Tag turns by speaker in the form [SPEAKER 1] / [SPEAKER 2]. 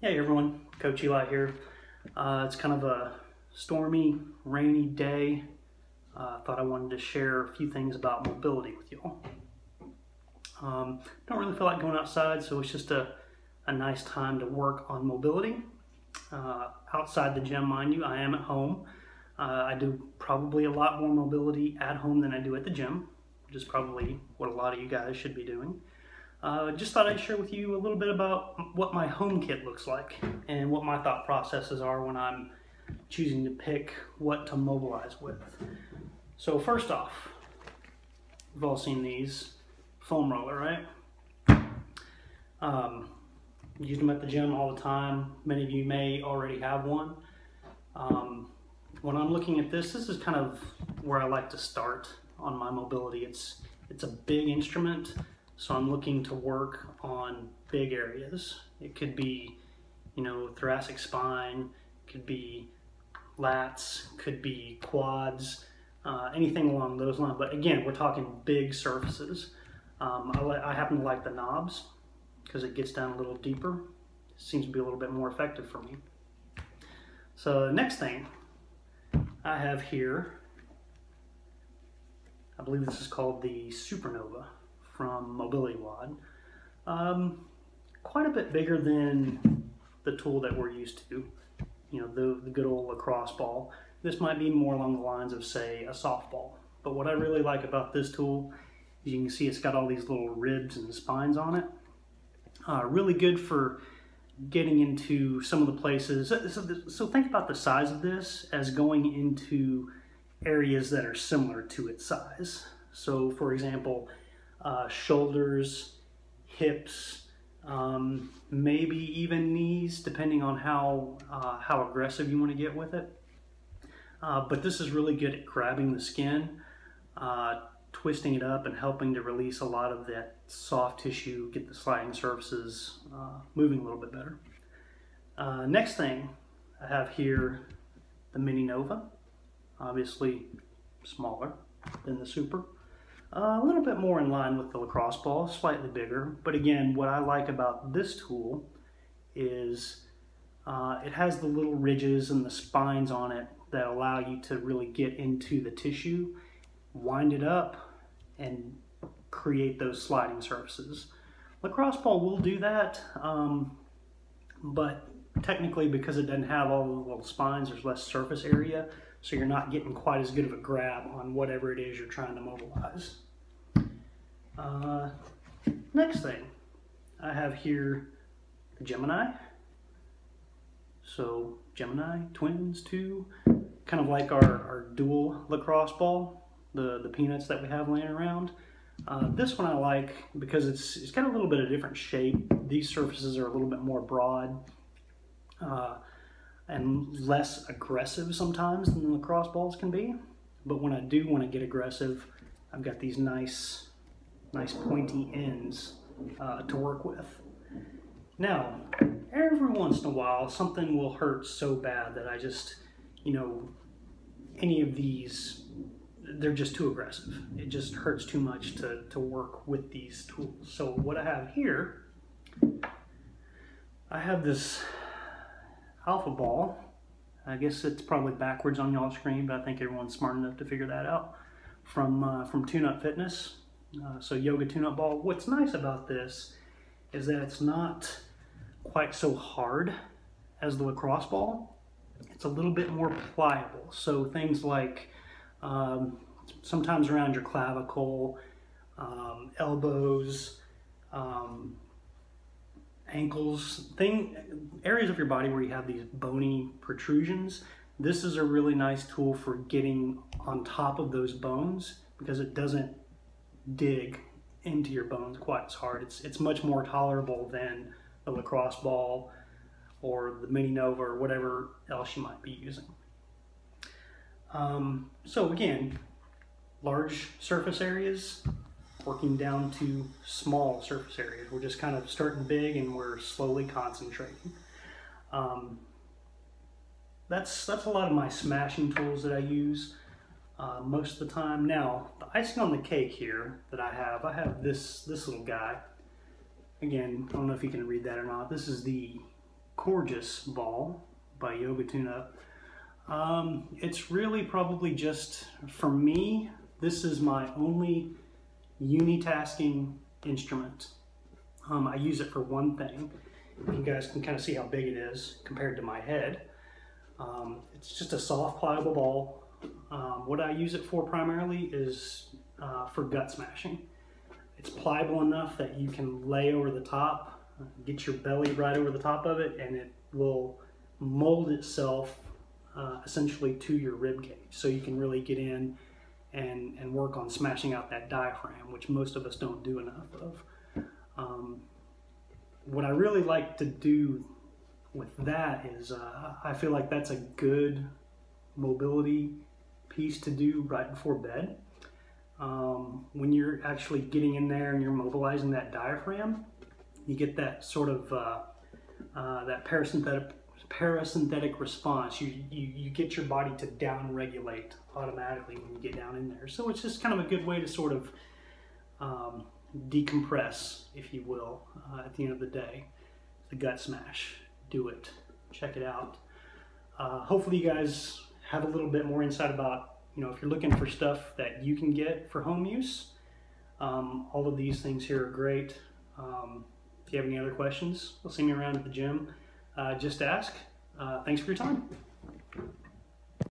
[SPEAKER 1] Hey everyone, Coach Eli here. It's kind of a stormy, rainy day. Thought I wanted to share a few things about mobility with y'all. Don't really feel like going outside, so it's just a nice time to work on mobility. Outside the gym, mind you, I am at home. I do probably a lot more mobility at home than I do at the gym, which is probably what a lot of you guys should be doing. Just thought I'd share with you a little bit about what my home kit looks like and what my thought processes are when I'm choosing to pick what to mobilize with. So first off, we've all seen these, foam roller, right? Use them at the gym all the time. Many of you may already have one. When I'm looking at this is kind of where I like to start on my mobility. It's a big instrument. So I'm looking to work on big areas. It could be, thoracic spine, could be lats, could be quads, anything along those lines. But again, we're talking big surfaces. I happen to like the knobs because it gets down a little deeper. It seems to be a little bit more effective for me. So the next thing I have here, I believe this is called the Supernova from Mobility WOD. Quite a bit bigger than the tool that we're used to, the good old lacrosse ball. This might be more along the lines of, say, a softball. But what I really like about this tool is you can see it's got all these little ribs and spines on it. Really good for getting into some of the places. So think about the size of this as going into areas that are similar to its size. So for example, shoulders, hips, maybe even knees, depending on how aggressive you want to get with it. But this is really good at grabbing the skin, twisting it up and helping to release a lot of that soft tissue, get the sliding surfaces moving a little bit better. Next thing I have here, the Mini Nova, obviously smaller than the Super. A little bit more in line with the lacrosse ball, slightly bigger. But again, what I like about this tool is it has the little ridges and the spines on it that allow you to really get into the tissue, wind it up, and create those sliding surfaces. Lacrosse ball will do that, but technically because it doesn't have all the little spines, there's less surface area, so you're not getting quite as good of a grab on whatever it is you're trying to mobilize. Next thing, I have here the Gemini. So Gemini, Twins 2, kind of like our dual lacrosse ball, the peanuts that we have laying around. This one I like because it's got a little bit of different shape. These surfaces are a little bit more broad and less aggressive sometimes than the lacrosse balls can be. But when I do want to get aggressive, I've got these nice pointy ends to work with. Now, every once in a while, something will hurt so bad that I just, any of these, they're just too aggressive. It just hurts too much to work with these tools. So what I have here, I have this Alpha Ball. I guess it's probably backwards on y'all's screen, but I think everyone's smart enough to figure that out. From Tune Up Fitness, so Yoga Tune Up Ball. What's nice about this is that it's not quite so hard as the lacrosse ball. It's a little bit more pliable. So things like sometimes around your clavicle, elbows, ankles, areas of your body where you have these bony protrusions. This is a really nice tool for getting on top of those bones because it doesn't dig into your bones quite as hard. It's much more tolerable than the lacrosse ball or the Mini Nova or whatever else you might be using. So again, large surface areas working down to small surface areas. We're just kind of starting big and we're slowly concentrating. That's a lot of my smashing tools that I use most of the time. Now, the icing on the cake here that I have this little guy. Again, I don't know if you can read that or not. This is the Gorgeous ball by Yoga Tune Up. It's really probably just, for me, this is my only unitasking instrument. I use it for one thing. You guys can kind of see how big it is compared to my head. It's just a soft, pliable ball. What I use it for primarily is for gut smashing. It's pliable enough that you can lay over the top, get your belly right over the top of it, and it will mold itself essentially to your rib cage. So you can really get in and work on smashing out that diaphragm, which most of us don't do enough of. What I really like to do with that is I feel like that's a good mobility piece to do right before bed. When you're actually getting in there and you're mobilizing that diaphragm, you get that sort of that parasympathetic response. You get your body to down regulate automatically when you get down in there. So it's just kind of a good way to sort of decompress, if you will, at the end of the day. The gut smash. Do it. Check it out. Hopefully you guys have a little bit more insight about, if you're looking for stuff that you can get for home use. All of these things here are great. If you have any other questions, you'll see me around at the gym. Just ask. Thanks for your time.